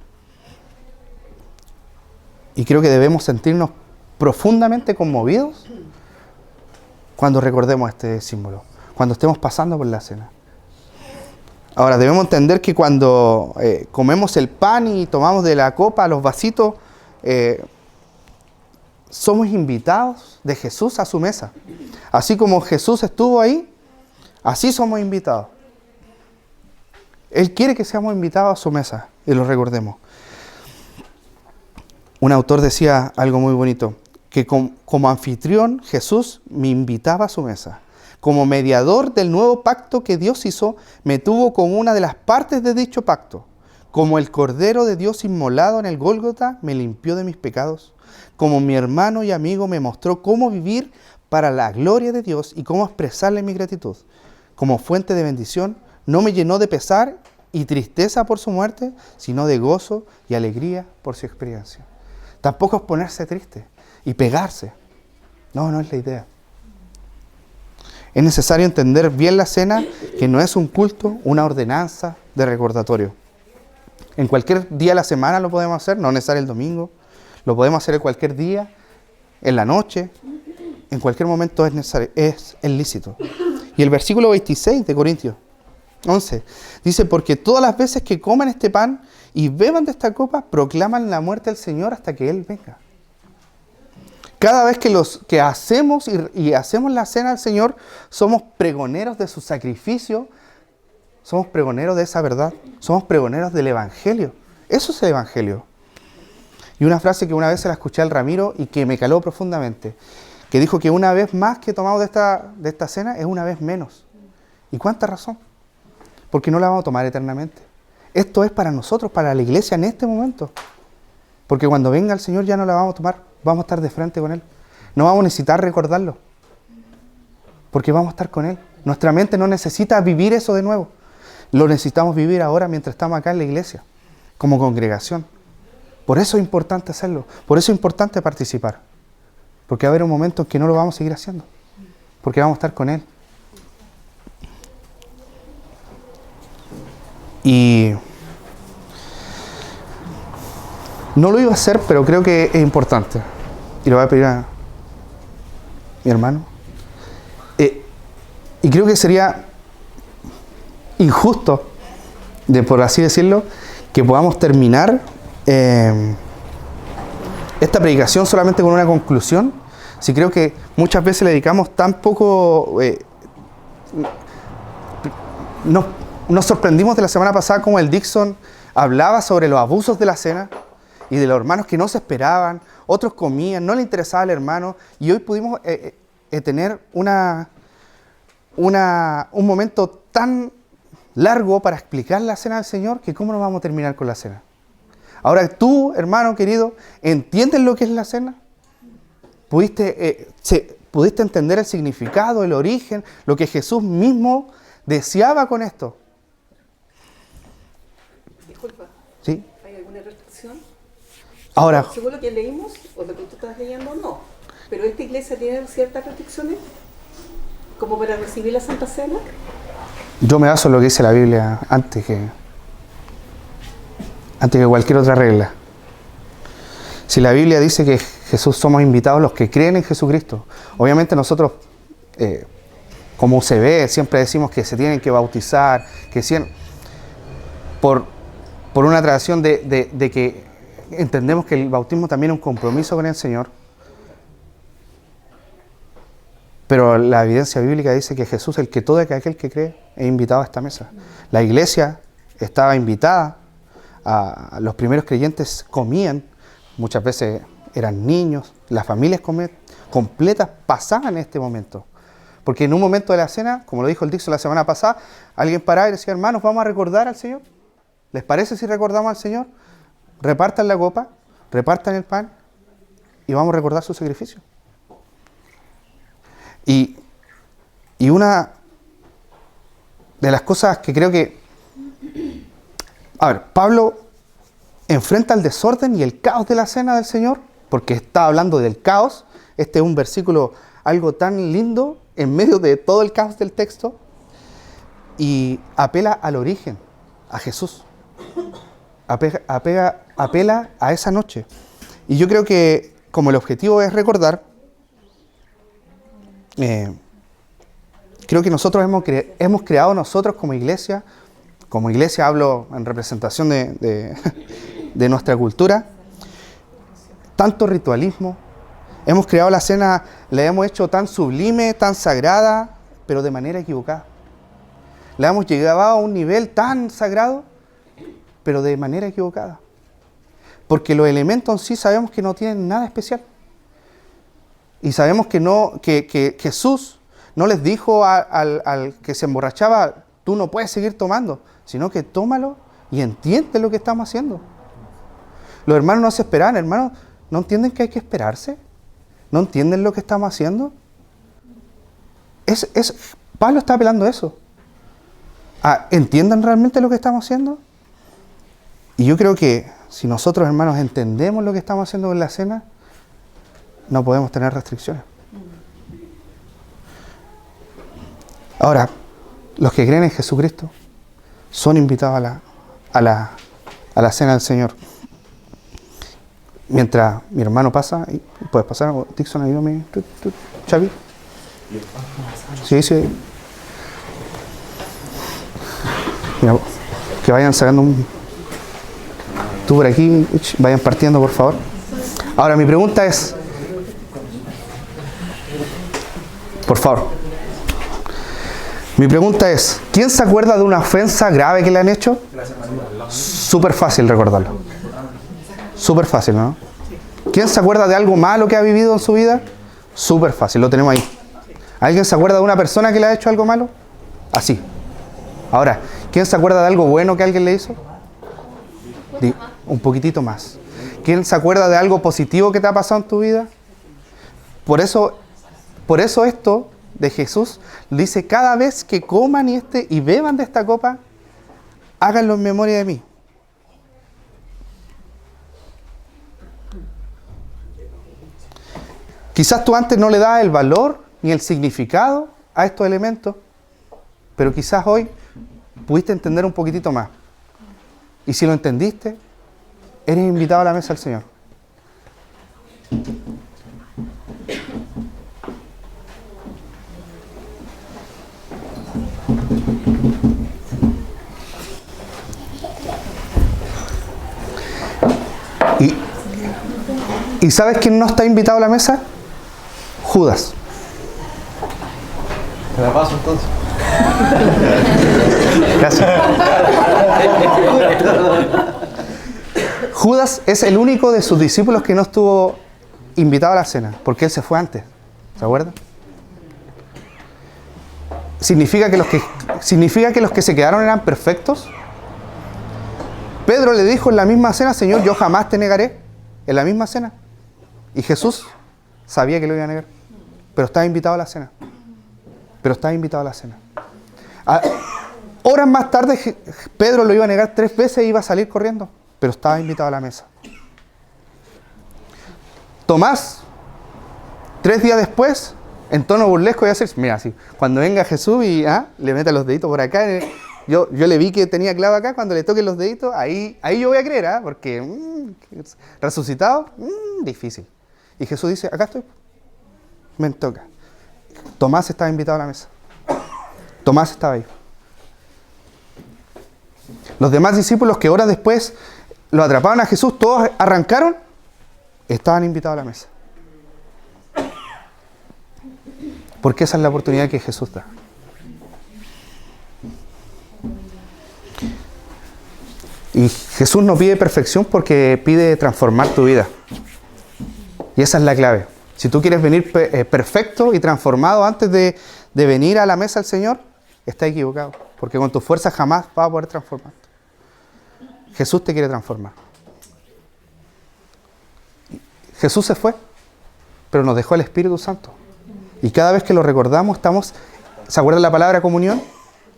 Y creo que debemos sentirnos profundamente conmovidos cuando recordemos este símbolo, cuando estemos pasando por la cena. Ahora, debemos entender que cuando comemos el pan y tomamos de la copa los vasitos, somos invitados de Jesús a su mesa. Así como Jesús estuvo ahí, así somos invitados. Él quiere que seamos invitados a su mesa y lo recordemos. Un autor decía algo muy bonito, que como anfitrión Jesús me invitaba a su mesa. Como mediador del nuevo pacto que Dios hizo, me tuvo como una de las partes de dicho pacto. Como el Cordero de Dios inmolado en el Gólgota, me limpió de mis pecados. Como mi hermano y amigo me mostró cómo vivir para la gloria de Dios y cómo expresarle mi gratitud. Como fuente de bendición, no me llenó de pesar y tristeza por su muerte, sino de gozo y alegría por su experiencia. Tampoco es ponerse triste y pegarse. No es la idea. Es necesario entender bien la cena, que no es un culto, una ordenanza de recordatorio. En cualquier día de la semana lo podemos hacer, no necesario el domingo. Lo podemos hacer en cualquier día, en la noche, en cualquier momento es necesario, es lícito. Y el versículo 26 de Corintios 11 dice, porque todas las veces que coman este pan y beban de esta copa, proclaman la muerte del Señor hasta que Él venga. Cada vez que hacemos y hacemos la cena del Señor, somos pregoneros de su sacrificio, somos pregoneros de esa verdad, somos pregoneros del Evangelio. Eso es el Evangelio. Y una frase que una vez se la escuché al Ramiro y que me caló profundamente, que dijo que una vez más que tomamos de esta cena es una vez menos. ¿Y cuánta razón? Porque no la vamos a tomar eternamente. Esto es para nosotros, para la iglesia en este momento. Porque cuando venga el Señor ya no la vamos a tomar, vamos a estar de frente con Él. No vamos a necesitar recordarlo, porque vamos a estar con Él. Nuestra mente no necesita vivir eso de nuevo. Lo necesitamos vivir ahora mientras estamos acá en la iglesia, como congregación. Por eso es importante hacerlo, por eso es importante participar. Porque va a haber un momento en que no lo vamos a seguir haciendo, porque vamos a estar con Él. Y no lo iba a hacer, pero creo que es importante. Y lo voy a pedir mi hermano. Y creo que sería injusto, por así decirlo, que podamos terminar esta predicación solamente con una conclusión. Si creo que muchas veces le dedicamos tan poco... Nos sorprendimos de la semana pasada como el Dixon hablaba sobre los abusos de la cena y de los hermanos que no se esperaban, otros comían, no le interesaba al hermano, y hoy pudimos tener un momento tan largo para explicar la cena del Señor, que cómo nos vamos a terminar con la cena. Ahora tú, hermano querido, ¿entiendes lo que es la cena? ¿Pudiste entender el significado, el origen, lo que Jesús mismo deseaba con esto? Disculpa. ¿Sí? ¿Hay alguna restricción? Ahora, según lo que leímos, o lo que tú estás leyendo, no. Pero esta iglesia tiene ciertas restricciones, como para recibir la Santa Cena. yo me baso en lo que dice la Biblia antes que cualquier otra regla. Si la Biblia dice que Jesús somos invitados los que creen en Jesucristo, obviamente nosotros, como UCB, siempre decimos que se tienen que bautizar, que por una tradición de que entendemos que el bautismo también es un compromiso con el Señor. Pero la evidencia bíblica dice que Jesús, todo aquel que cree, es invitado a esta mesa. La iglesia estaba invitada, los primeros creyentes comían, muchas veces eran niños, las familias completas pasaban este momento. Porque en un momento de la cena, como lo dijo el Dixon la semana pasada, alguien paraba y decía, hermanos, ¿vamos a recordar al Señor? ¿Les parece si recordamos al Señor? Repartan la copa, repartan el pan y vamos a recordar su sacrificio. Y una de las cosas que creo que... Pablo enfrenta el desorden y el caos de la cena del Señor, porque está hablando del caos. Este es un versículo algo tan lindo en medio de todo el caos del texto, y apela al origen, a Jesús. Apela a esa noche. Y yo creo que como el objetivo es recordar, creo que nosotros hemos creado nosotros como iglesia hablo en representación de nuestra cultura, tanto ritualismo. Hemos creado la cena, la hemos hecho tan sublime, tan sagrada, pero de manera equivocada. La hemos llevado a un nivel tan sagrado, pero de manera equivocada. Porque los elementos en sí sabemos que no tienen nada especial. Y sabemos que Jesús no les dijo al que se emborrachaba, tú no puedes seguir tomando, sino que tómalo y entiende lo que estamos haciendo. Los hermanos no se esperaban, hermanos, ¿no entienden que hay que esperarse? ¿No entienden lo que estamos haciendo? Pablo está apelando a eso. ¿Entiendan realmente lo que estamos haciendo? Y yo creo que si nosotros, hermanos, entendemos lo que estamos haciendo en la cena, no podemos tener restricciones. Ahora, los que creen en Jesucristo son invitados a la cena del Señor. Mientras mi hermano pasa, ¿puedes pasar? Dixon, ayúdame. Xavi. Sí. Mira, que vayan sacando tú por aquí, vayan partiendo, por favor. Ahora, mi pregunta es, por favor, ¿quién se acuerda de una ofensa grave que le han hecho? Súper fácil recordarlo. Súper fácil, ¿no? ¿Quién se acuerda de algo malo que ha vivido en su vida? Súper fácil, lo tenemos ahí. ¿Alguien se acuerda de una persona que le ha hecho algo malo? Así. Ahora, ¿quién se acuerda de algo bueno que alguien le hizo? Un poquitito más. ¿Quién se acuerda de algo positivo que te ha pasado en tu vida? Por eso esto de Jesús dice, cada vez que coman y beban de esta copa, háganlo en memoria de mí. Quizás tú antes no le dabas el valor ni el significado a estos elementos, pero quizás hoy pudiste entender un poquitito más. Y si lo entendiste, eres invitado a la mesa del Señor. ¿Y sabes quién no está invitado a la mesa? Judas. Te la paso entonces. Gracias. Judas es el único de sus discípulos que no estuvo invitado a la cena, porque él se fue antes. ¿Se acuerdan? ¿Significa que los que se quedaron eran perfectos? Pedro le dijo en la misma cena: Señor, yo jamás te negaré. En la misma cena. Y Jesús sabía que lo iba a negar, pero estaba invitado a la cena. Horas más tarde, Pedro lo iba a negar 3 veces e iba a salir corriendo, pero estaba invitado a la mesa. Tomás, 3 días después, en tono burlesco, iba a decir: mira, así, cuando venga Jesús y le meta los deditos por acá, yo le vi que tenía clavo acá, cuando le toquen los deditos, ahí yo voy a creer, porque resucitado, difícil. Y Jesús dice: acá estoy, me toca. Tomás estaba invitado a la mesa. Tomás estaba ahí. Los demás discípulos que horas después lo atraparon a Jesús, todos arrancaron, estaban invitados a la mesa. Porque esa es la oportunidad que Jesús da. Y Jesús no pide perfección porque pide transformar tu vida. Y esa es la clave. Si tú quieres venir perfecto y transformado antes de venir a la mesa del Señor, estás equivocado. Porque con tu fuerza jamás vas a poder transformar. Jesús te quiere transformar. Jesús se fue, pero nos dejó el Espíritu Santo. Y cada vez que lo recordamos, ¿se acuerdan la palabra comunión?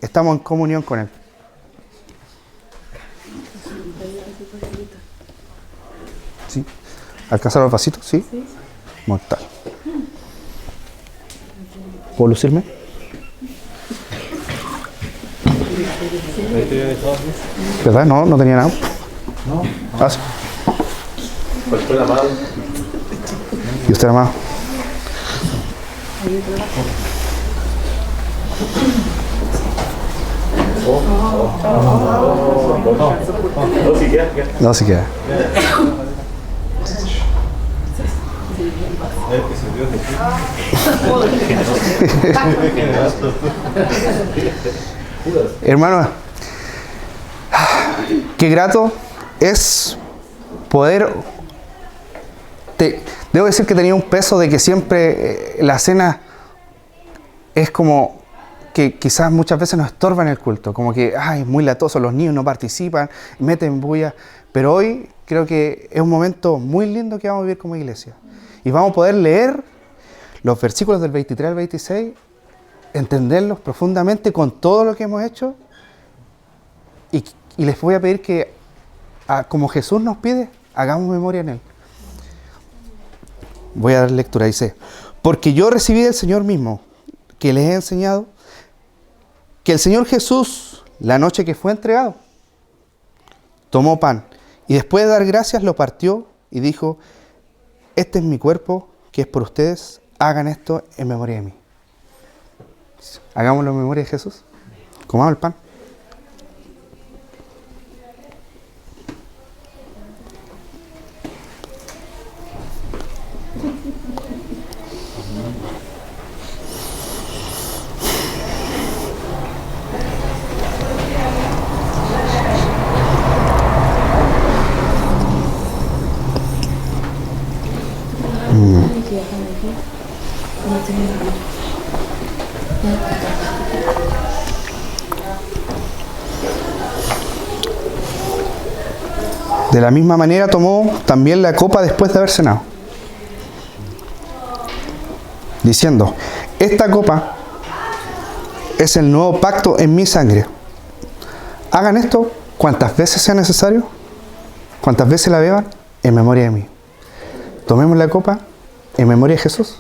Estamos en comunión con Él. ¿Sí? ¿Alcanzaron los vasitos? ¿Sí? Sí. Mortal. ¿Puedo lucirme? ¿Verdad? No tenía nada. No. Ah, sí. Faltó la mano. ¿Y usted, amado? No, si queda. No, sí queda. Hermano, qué grato es poder... Debo decir que tenía un peso de que siempre la cena es como que quizás muchas veces nos estorba en el culto, como que es muy latoso, los niños no participan, meten bulla, pero hoy creo que es un momento muy lindo que vamos a vivir como iglesia. Y vamos a poder leer los versículos del 23 al 26, entenderlos profundamente con todo lo que hemos hecho, y les voy a pedir que, como Jesús nos pide, hagamos memoria en Él. Voy a dar lectura, dice: porque yo recibí del Señor mismo, que les he enseñado, que el Señor Jesús, la noche que fue entregado, tomó pan, y después de dar gracias lo partió y dijo: este es mi cuerpo, que es por ustedes, hagan esto en memoria de mí. Hagámoslo en memoria de Jesús. Comamos el pan. De la misma manera tomó también la copa después de haber cenado, diciendo: esta copa es el nuevo pacto en mi sangre. Hagan esto cuantas veces sea necesario, cuantas veces la beban, en memoria de mí. Tomemos la copa en memoria de Jesús.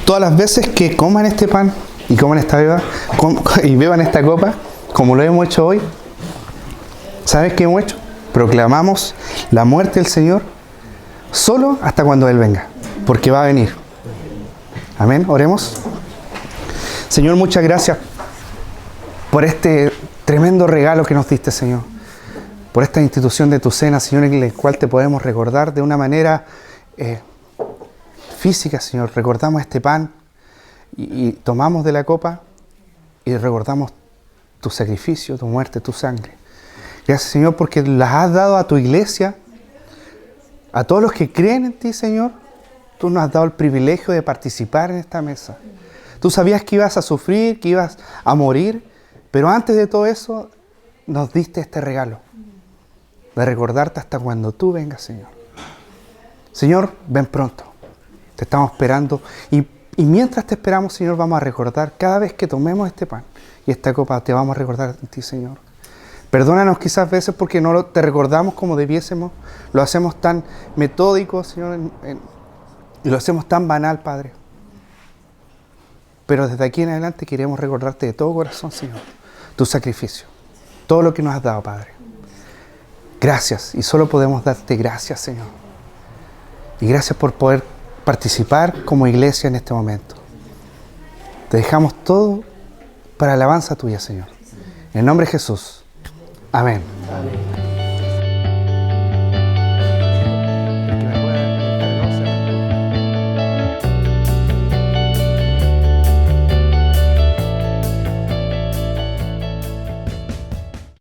Todas las veces que coman este pan y coman esta beba y beban esta copa, como lo hemos hecho hoy, ¿sabes qué hemos hecho? proclamamos la muerte del Señor solo hasta cuando Él venga, porque va a venir. Amén. Oremos. Señor, muchas gracias por este tremendo regalo que nos diste, Señor. Por esta institución de tu cena, Señor, en la cual te podemos recordar de una manera física, Señor. Recordamos este pan y tomamos de la copa y recordamos tu sacrificio, tu muerte, tu sangre. Gracias, Señor, porque las has dado a tu iglesia, a todos los que creen en ti, Señor. Tú nos has dado el privilegio de participar en esta mesa. Tú sabías que ibas a sufrir, que ibas a morir, pero antes de todo eso nos diste este regalo de recordarte hasta cuando tú vengas, Señor. Señor, ven pronto. Te estamos esperando y mientras te esperamos, Señor, vamos a recordar cada vez que tomemos este pan y esta copa, te vamos a recordar en ti, Señor. Perdónanos quizás veces porque no te recordamos como debiésemos, lo hacemos tan metódico, Señor, y lo hacemos tan banal, Padre. Pero desde aquí en adelante queremos recordarte de todo corazón, Señor, tu sacrificio, todo lo que nos has dado, Padre. Gracias, y solo podemos darte gracias, Señor. Y gracias por poder participar como iglesia en este momento. Te dejamos todo para alabanza tuya, Señor. En el nombre de Jesús. Amén. Amén.